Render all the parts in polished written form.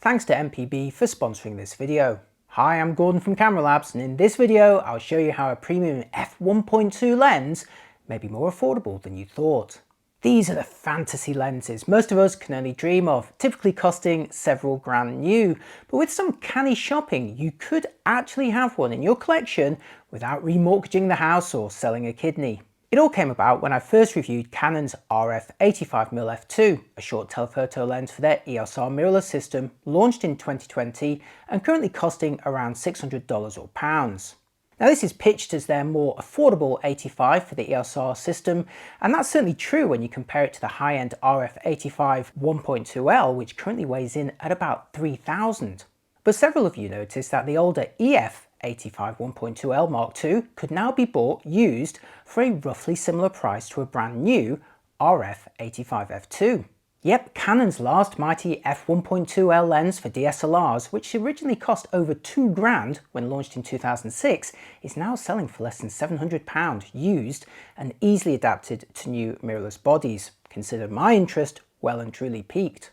Thanks to MPB for sponsoring this video. Hi, I'm Gordon from Camera Labs, and in this video I'll show you how a premium f1.2 lens may be more affordable than you thought. These are the fantasy lenses most of us can only dream of, typically costing several grand new, but with some canny shopping you could actually have one in your collection without remortgaging the house or selling a kidney. It all came about when I first reviewed Canon's RF 85mm f2, a short telephoto lens for their EOS R mirrorless system, launched in 2020 and currently costing around $600 or pounds. Now this is pitched as their more affordable 85 for the EOS R system, and that's certainly true when you compare it to the high-end RF 85 1.2L, which currently weighs in at about 3,000. But several of you noticed that the older EF 85 1.2L Mark II could now be bought used for a roughly similar price to a brand new RF 85 f2. Yep, Canon's last mighty f1.2L lens for DSLRs, which originally cost over £2 when launched in 2006, is now selling for less than £700 used and easily adapted to new mirrorless bodies. Consider my interest well and truly piqued.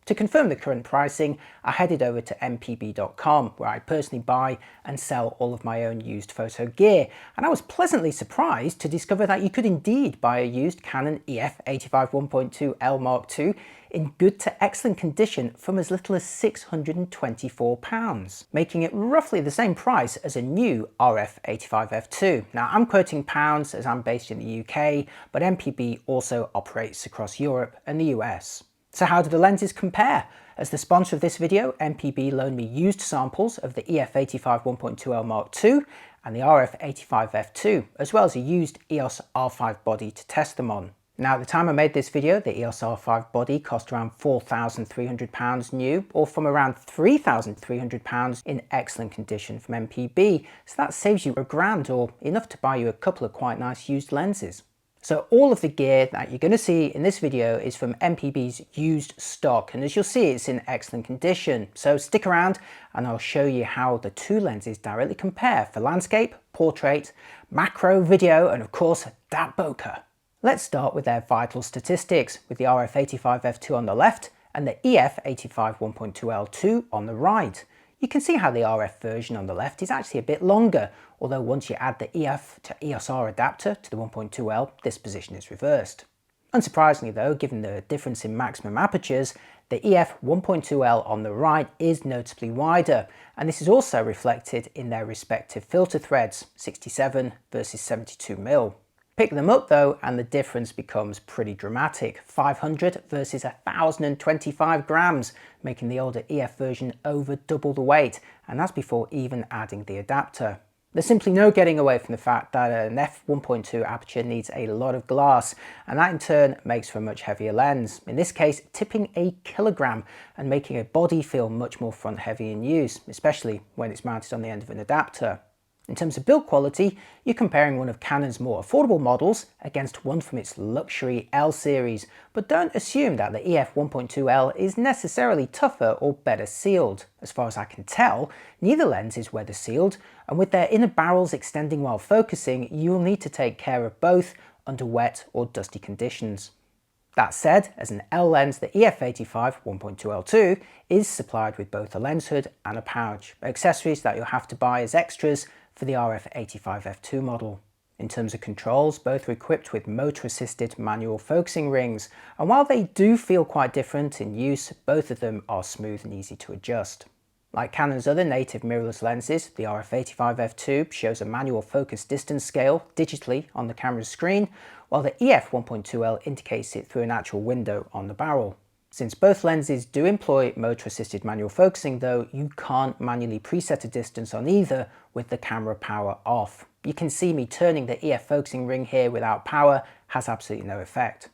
To confirm the current pricing, I headed over to mpb.com, where I personally buy and sell all of my own used photo gear, and I was pleasantly surprised to discover that you could indeed buy a used Canon EF 85 1.2L Mark II in good to excellent condition from as little as £624, making it roughly the same price as a new RF 85 f2. Now I'm quoting pounds as I'm based in the UK, but MPB also operates across Europe and the US. So how do the lenses compare? As the sponsor of this video, MPB loaned me used samples of the EF 85 1.2L Mark II and the RF 85 f2, as well as a used EOS R5 body to test them on. Now at the time I made this video, the EOS R5 body cost around £4,300 new, or from around £3,300 in excellent condition from MPB, so that saves you £1,000 or enough to buy you a couple of quite nice used lenses. So all of the gear that you're going to see in this video is from MPB's used stock, and as you'll see it's in excellent condition. So stick around and I'll show you how the two lenses directly compare for landscape, portrait, macro, video and of course that bokeh. Let's start with their vital statistics, with the RF 85 f2 on the left and the EF 85 1.2L2 on the right. You can see how the RF version on the left is actually a bit longer, although once you add the EF to EOS R adapter to the 1.2L, this position is reversed. Unsurprisingly though, given the difference in maximum apertures, the EF 1.2L on the right is noticeably wider, and this is also reflected in their respective filter threads, 67 versus 72mm. Pick them up though and the difference becomes pretty dramatic, 500 versus 1,025 grams, making the older EF version over double the weight, and that's before even adding the adapter. There's simply no getting away from the fact that an f1.2 aperture needs a lot of glass, and that in turn makes for a much heavier lens, in this case tipping a kilogram and making a body feel much more front heavy in use, especially when it's mounted on the end of an adapter. In terms of build quality, you're comparing one of Canon's more affordable models against one from its luxury L series, but don't assume that the EF 1.2L is necessarily tougher or better sealed. As far as I can tell, neither lens is weather sealed, and with their inner barrels extending while focusing, you'll need to take care of both under wet or dusty conditions. That said, as an L lens, the EF 85 1.2L2 is supplied with both a lens hood and a pouch, accessories that you'll have to buy as extras for the RF 85 f2 model. In terms of controls, both are equipped with motor-assisted manual focusing rings, and while they do feel quite different in use, both of them are smooth and easy to adjust. Like Canon's other native mirrorless lenses, the RF 85 f2 shows a manual focus distance scale digitally on the camera's screen, while the EF 1.2L indicates it through an actual window on the barrel. Since both lenses do employ motor-assisted manual focusing though, you can't manually preset a distance on either with the camera power off. You can see me turning the EF focusing ring here without power has absolutely no effect.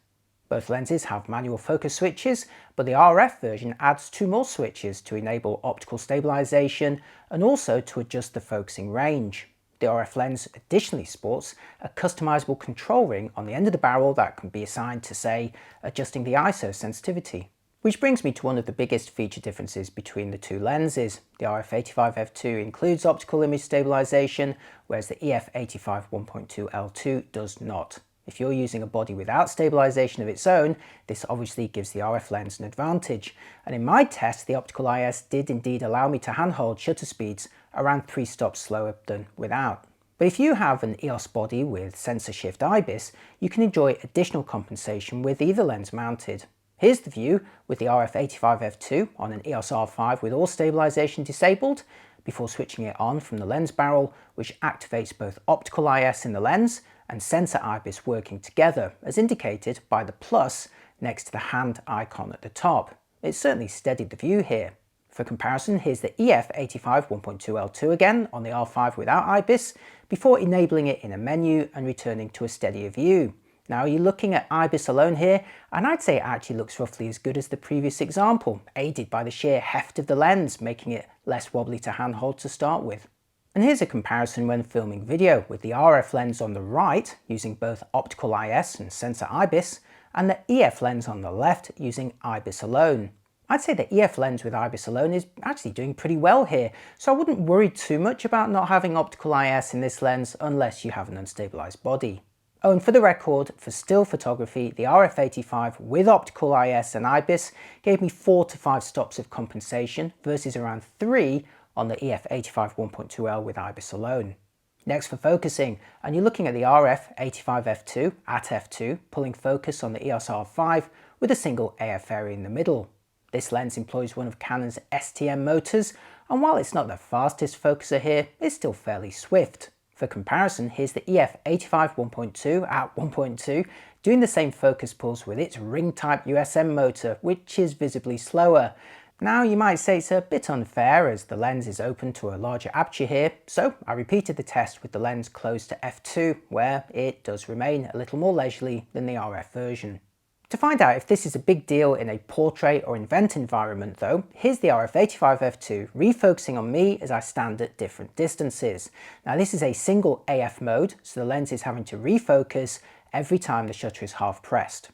Both lenses have manual focus switches, but the RF version adds 2 more switches to enable optical stabilization and also to adjust the focusing range. The RF lens additionally sports a customizable control ring on the end of the barrel that can be assigned to, say, adjusting the ISO sensitivity. Which brings me to one of the biggest feature differences between the two lenses. The RF 85 f2 includes optical image stabilization, whereas the EF 85 1.2L2 does not. If you're using a body without stabilization of its own, this obviously gives the RF lens an advantage. And in my test, the optical IS did indeed allow me to handhold shutter speeds around 3 stops slower than without. But if you have an EOS body with sensor shift IBIS, you can enjoy additional compensation with either lens mounted. Here's the view with the RF85 f2 on an EOS R5 with all stabilization disabled, before switching it on from the lens barrel, which activates both optical IS in the lens and sensor IBIS working together, as indicated by the plus next to the hand icon at the top. It certainly steadied the view here. For comparison, here's the EF85 1.2L2 again on the R5 without IBIS, before enabling it in a menu and returning to a steadier view. Now you're looking at IBIS alone here, and I'd say it actually looks roughly as good as the previous example, aided by the sheer heft of the lens, making it less wobbly to handhold to start with. And here's a comparison when filming video, with the RF lens on the right using both optical IS and sensor IBIS, and the EF lens on the left using IBIS alone. I'd say the EF lens with IBIS alone is actually doing pretty well here, so I wouldn't worry too much about not having optical IS in this lens unless you have an unstabilized body. Oh, and for the record, for still photography, the RF85 with optical IS and IBIS gave me 4 to 5 stops of compensation versus around 3 on the EF85 1.2L with IBIS alone. Next for focusing, and you're looking at the RF85 f2 at f2, pulling focus on the EOS R5 with a single AF area in the middle. This lens employs one of Canon's STM motors, and while it's not the fastest focuser here, it's still fairly swift. For comparison, here's the EF85 1.2 at 1.2 doing the same focus pulls with its ring-type USM motor, which is visibly slower. Now you might say it's a bit unfair as the lens is open to a larger aperture here, so I repeated the test with the lens closed to f2, where it does remain a little more leisurely than the RF version. To find out if this is a big deal in a portrait or event environment though, here's the RF85 f2 refocusing on me as I stand at different distances. Now this is a single AF mode, so the lens is having to refocus every time the shutter is half pressed.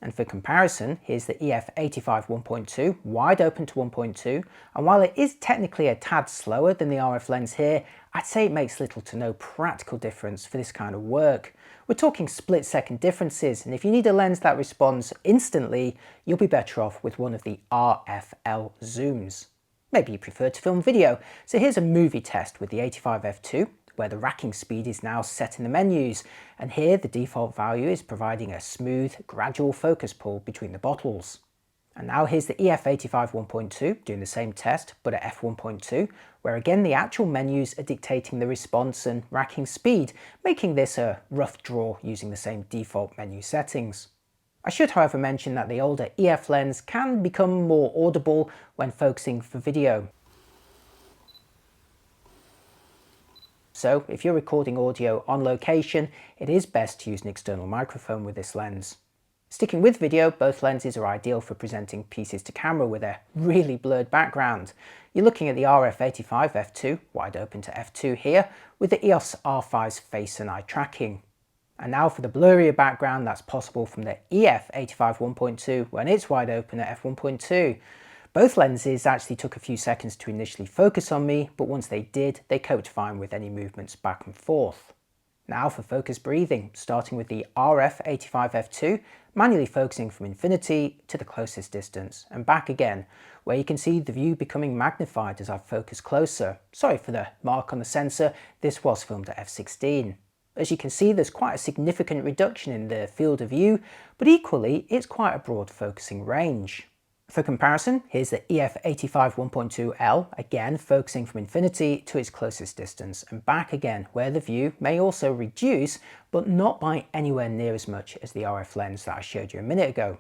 And for comparison, here's the EF85 1.2 wide open to 1.2, and while it is technically a tad slower than the RF lens here, I'd say it makes little to no practical difference for this kind of work. We're talking split-second differences, and if you need a lens that responds instantly, you'll be better off with one of the RFL zooms. Maybe you prefer to film video, so here's a movie test with the 85 f2, where the racking speed is now set in the menus, and here the default value is providing a smooth, gradual focus pull between the bottles. And now here's the EF85 1.2 doing the same test, but at f1.2, where again the actual menus are dictating the response and racking speed, making this a rough draw using the same default menu settings. I should however mention that the older EF lens can become more audible when focusing for video. So if you're recording audio on location, it is best to use an external microphone with this lens. Sticking with video, both lenses are ideal for presenting pieces to camera with a really blurred background. You're looking at the RF85 f2, wide open to f2 here, with the EOS R5's face and eye tracking. And now for the blurrier background that's possible from the EF85 1.2 when it's wide open at f1.2. Both lenses actually took a few seconds to initially focus on me, but once they did, they coped fine with any movements back and forth. Now for focus breathing, starting with the RF85 f2, manually focusing from infinity to the closest distance, and back again, where you can see the view becoming magnified as I focus closer. Sorry for the mark on the sensor, this was filmed at f16. As you can see, there's quite a significant reduction in the field of view, but equally, it's quite a broad focusing range. For comparison, here's the EF85 1.2L, again focusing from infinity to its closest distance, and back again, where the view may also reduce, but not by anywhere near as much as the RF lens that I showed you a minute ago.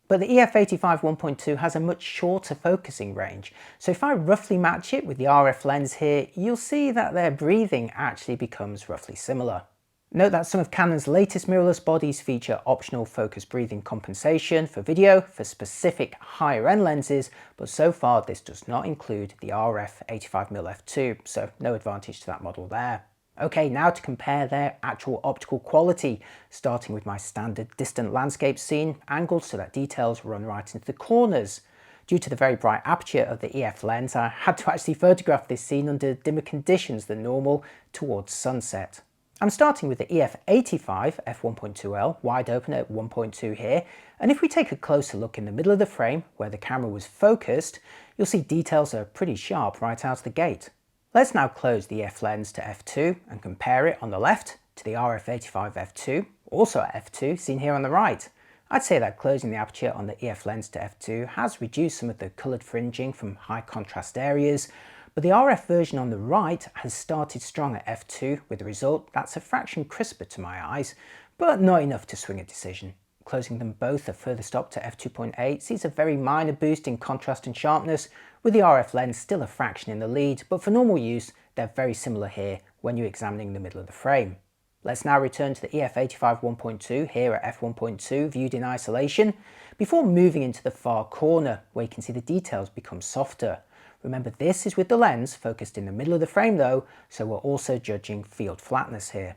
But the EF85 1.2 has a much shorter focusing range, so if I roughly match it with the RF lens here, you'll see that their breathing actually becomes roughly similar. Note that some of Canon's latest mirrorless bodies feature optional focus breathing compensation for video for specific higher end lenses, but so far this does not include the RF 85mm f2, so no advantage to that model there. Okay, now to compare their actual optical quality, starting with my standard distant landscape scene, angled so that details run right into the corners. Due to the very bright aperture of the EF lens, I had to actually photograph this scene under dimmer conditions than normal towards sunset. I'm starting with the EF85 f1.2L wide open at 1.2 here, and if we take a closer look in the middle of the frame where the camera was focused, you'll see details are pretty sharp right out of the gate. Let's now close the EF lens to f2 and compare it on the left to the RF85 f2, also at f2, seen here on the right. I'd say that closing the aperture on the EF lens to f2 has reduced some of the coloured fringing from high contrast areas, but the RF version on the right has started strong at f2 with the result that's a fraction crisper to my eyes, but not enough to swing a decision. Closing them both a further stop to f2.8 sees a very minor boost in contrast and sharpness, with the RF lens still a fraction in the lead, but for normal use they're very similar here when you're examining the middle of the frame. Let's now return to the EF85 1.2 here at f1.2 viewed in isolation, before moving into the far corner where you can see the details become softer. Remember, this is with the lens focused in the middle of the frame though, so we're also judging field flatness here.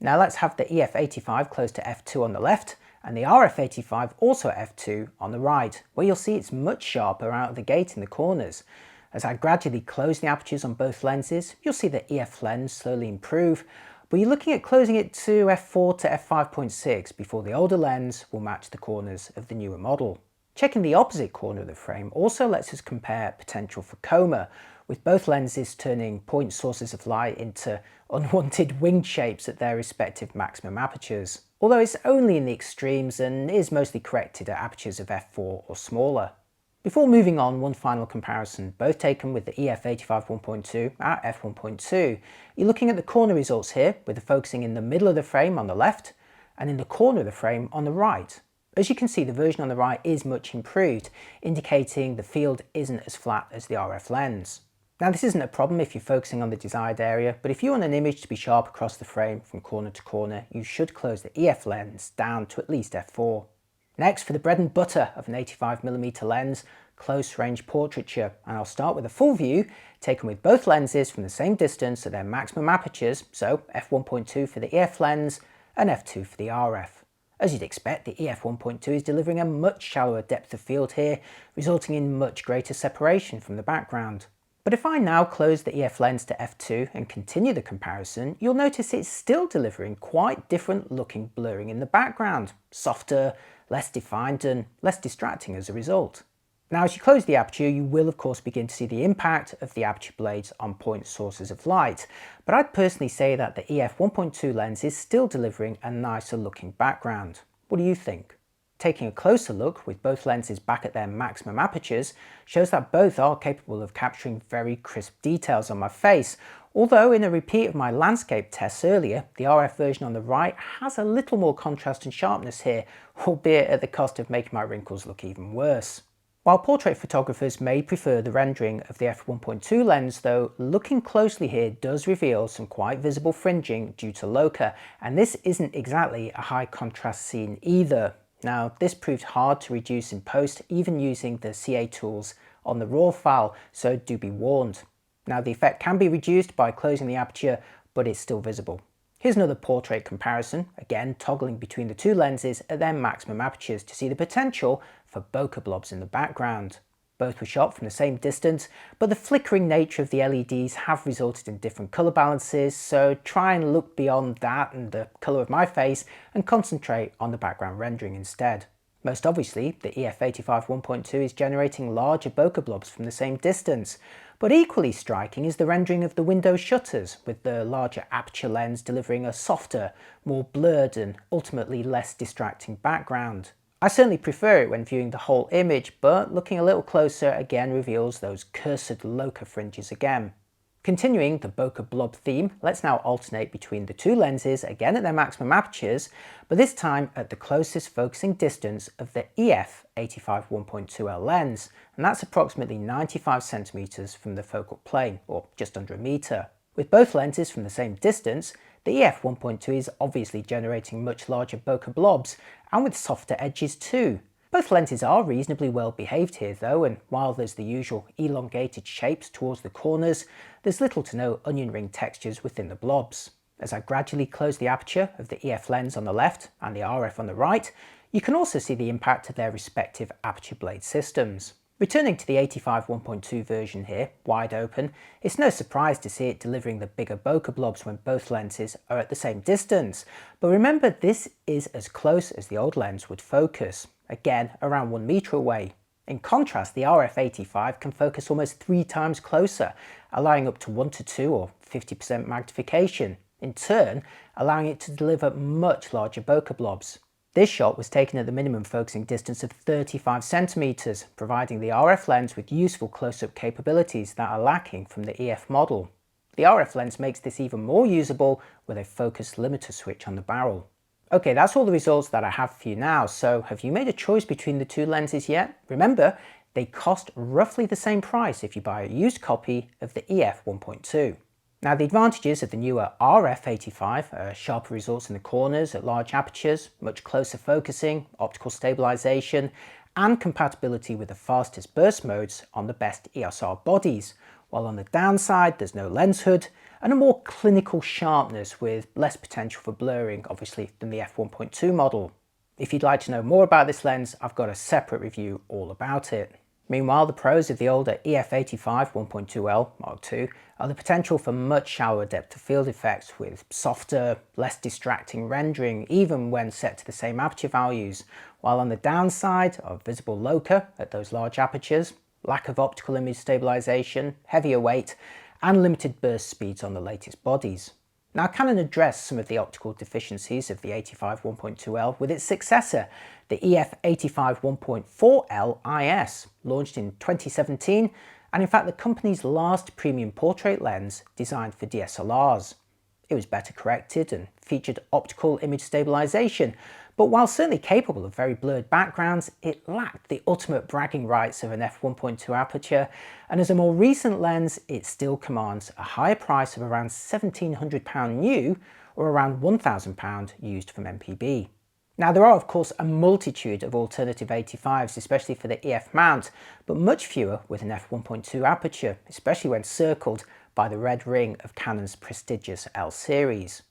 Now let's have the EF85 close to f2 on the left and the RF85 also at f2 on the right, where you'll see it's much sharper out of the gate in the corners. As I gradually close the apertures on both lenses, you'll see the EF lens slowly improve, but you're looking at closing it to f4 to f5.6 before the older lens will match the corners of the newer model. Checking the opposite corner of the frame also lets us compare potential for coma, with both lenses turning point sources of light into unwanted winged shapes at their respective maximum apertures, although it's only in the extremes and is mostly corrected at apertures of f4 or smaller. Before moving on, one final comparison, both taken with the EF85 1.2 at f1.2. You're looking at the corner results here, with the focusing in the middle of the frame on the left and in the corner of the frame on the right. As you can see, the version on the right is much improved, indicating the field isn't as flat as the RF lens. Now this isn't a problem if you're focusing on the desired area, but if you want an image to be sharp across the frame from corner to corner, you should close the EF lens down to at least f4. Next, for the bread and butter of an 85mm lens, close range portraiture, and I'll start with a full view taken with both lenses from the same distance at their maximum apertures, so f1.2 for the EF lens and f2 for the RF. As you'd expect, the EF 1.2 is delivering a much shallower depth of field here, resulting in much greater separation from the background. But if I now close the EF lens to f2 and continue the comparison, you'll notice it's still delivering quite different looking blurring in the background, softer, less defined and less distracting as a result. Now as you close the aperture, you will of course begin to see the impact of the aperture blades on point sources of light, but I'd personally say that the EF 1.2 lens is still delivering a nicer looking background. What do you think? Taking a closer look with both lenses back at their maximum apertures shows that both are capable of capturing very crisp details on my face, although in a repeat of my landscape tests earlier, the RF version on the right has a little more contrast and sharpness here, albeit at the cost of making my wrinkles look even worse. While portrait photographers may prefer the rendering of the f1.2 lens though, looking closely here does reveal some quite visible fringing due to bokeh, and this isn't exactly a high contrast scene either. Now this proved hard to reduce in post, even using the CA tools on the RAW file, so do be warned. Now the effect can be reduced by closing the aperture, but it's still visible. Here's another portrait comparison, again toggling between the two lenses at their maximum apertures to see the potential for bokeh blobs in the background. Both were shot from the same distance, but the flickering nature of the LEDs have resulted in different colour balances, so try and look beyond that and the colour of my face and concentrate on the background rendering instead. Most obviously, the EF85 1.2 is generating larger bokeh blobs from the same distance, but equally striking is the rendering of the window shutters, with the larger aperture lens delivering a softer, more blurred and ultimately less distracting background. I certainly prefer it when viewing the whole image, but looking a little closer again reveals those cursed bokeh fringes again. Continuing the bokeh blob theme, let's now alternate between the two lenses, again at their maximum apertures, but this time at the closest focusing distance of the EF85 1.2L lens, and that's approximately 95 centimeters from the focal plane, or just under a meter. With both lenses from the same distance, the EF 1.2 is obviously generating much larger bokeh blobs, and with softer edges too. Both lenses are reasonably well behaved here though, and while there's the usual elongated shapes towards the corners, there's little to no onion ring textures within the blobs. As I gradually close the aperture of the EF lens on the left and the RF on the right, you can also see the impact of their respective aperture blade systems. Returning to the 85 1.2 version here, wide open, it's no surprise to see it delivering the bigger bokeh blobs when both lenses are at the same distance. But remember, this is as close as the old lens would focus, again around 1 meter away. In contrast, the RF85 can focus almost 3 times closer, allowing up to 1 to 2 or 50% magnification, in turn allowing it to deliver much larger bokeh blobs. This shot was taken at the minimum focusing distance of 35 centimeters, providing the RF lens with useful close-up capabilities that are lacking from the EF model. The RF lens makes this even more usable with a focus limiter switch on the barrel. Okay, that's all the results that I have for you now, so have you made a choice between the two lenses yet? Remember, they cost roughly the same price if you buy a used copy of the EF 1.2. Now, the advantages of the newer RF85 are sharper results in the corners at large apertures, much closer focusing, optical stabilization, and compatibility with the fastest burst modes on the best EOS R bodies, while on the downside there's no lens hood and a more clinical sharpness with less potential for blurring, obviously, than the f1.2 model. If you'd like to know more about this lens, I've got a separate review all about it. Meanwhile, the pros of the older EF85 1.2L Mark II are the potential for much shallower depth of field effects with softer, less distracting rendering even when set to the same aperture values, while on the downside are visible bokeh at those large apertures, lack of optical image stabilization, heavier weight, and limited burst speeds on the latest bodies. Now, Canon addressed some of the optical deficiencies of the 85 1.2L with its successor, the EF 85 1.4L IS, launched in 2017, and in fact the company's last premium portrait lens designed for DSLRs. It was better corrected and featured optical image stabilization, but while certainly capable of very blurred backgrounds, it lacked the ultimate bragging rights of an f1.2 aperture, and as a more recent lens, it still commands a higher price of around £1,700 new or around £1,000 used from MPB. Now, there are of course a multitude of alternative 85s, especially for the EF mount, but much fewer with an f1.2 aperture, especially when circled by the red ring of Canon's prestigious L series.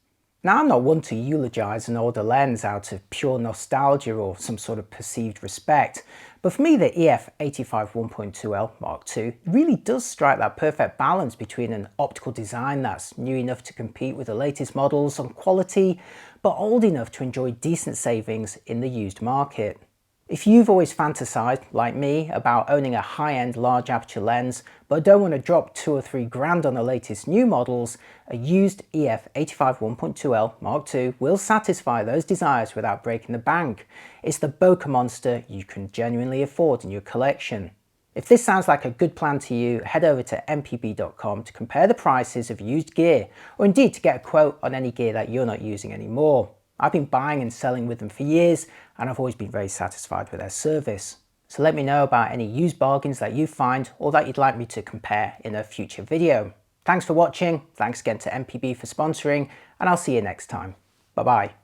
Now, I'm not one to eulogise an older lens out of pure nostalgia or some sort of perceived respect, but for me the EF 85 1.2L Mark II really does strike that perfect balance between an optical design that's new enough to compete with the latest models on quality, but old enough to enjoy decent savings in the used market. If you've always fantasized, like me, about owning a high-end large aperture lens, but don't want to drop 2 or 3 grand on the latest new models, a used EF 85 1.2L Mark II will satisfy those desires without breaking the bank. It's the bokeh monster you can genuinely afford in your collection. If this sounds like a good plan to you, head over to mpb.com to compare the prices of used gear, or indeed to get a quote on any gear that you're not using anymore. I've been buying and selling with them for years, and I've always been very satisfied with their service. So let me know about any used bargains that you find or that you'd like me to compare in a future video. Thanks for watching, thanks again to MPB for sponsoring, and I'll see you next time. Bye bye.